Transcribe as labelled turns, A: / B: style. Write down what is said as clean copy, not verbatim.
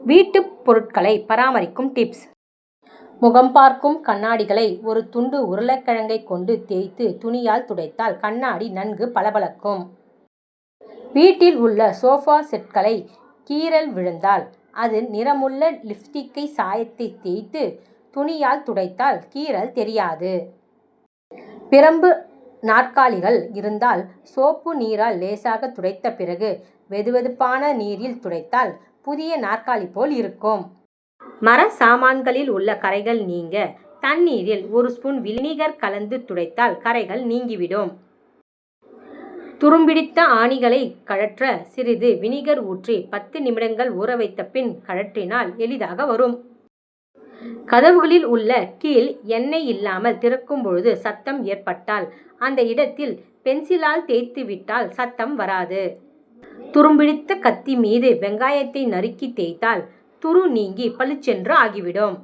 A: வீட்டுப் பொருட்களை பராமரிக்கும் டிப்ஸ். முகம் பார்க்கும் கண்ணாடிகளை ஒரு துண்டு உருளைக்கிழங்கை கொண்டு தேய்த்து துணியால் துடைத்தால் கண்ணாடி நன்கு பளபளக்கும். வீட்டில் உள்ள சோஃபா செட்களை கீறல் விழுந்தால் அதில் நிறமுள்ள லிப்ஸ்டிக் சாயத்தை தேய்த்து துணியால் துடைத்தால் கீறல் தெரியாது. பிரம்பு நாற்காலிகள் இருந்தால் சோப்பு நீரால் லேசாக துடைத்த பிறகு வெதுவெதுப்பான நீரில் துடைத்தால் புதிய நாற்காலி போல் இருக்கும். மர சாமான்களில் உள்ள கறைகள் நீங்க தண்ணீரில் 1 ஸ்பூன் வினிகர் கலந்து துடைத்தால் கறைகள் நீங்கிவிடும். துரும்பிடித்த ஆணிகளை கழற்ற சிறிது வினிகர் ஊற்றி 10 நிமிடங்கள் ஊற வைத்த பின் கழற்றினால் எளிதாக வரும். கதவுகளில் உள்ள கீல் எண்ணெய் இல்லாமல் திறக்கும் பொழுது சத்தம் ஏற்பட்டால் அந்த இடத்தில் பென்சிலால் தேய்த்து விட்டால் சத்தம் வராது. துரும்பிடித்த கத்தி மீது வெங்காயத்தை நறுக்கி தேய்த்தால் துரு நீங்கி பளிச்சென்று ஆகிவிடும்.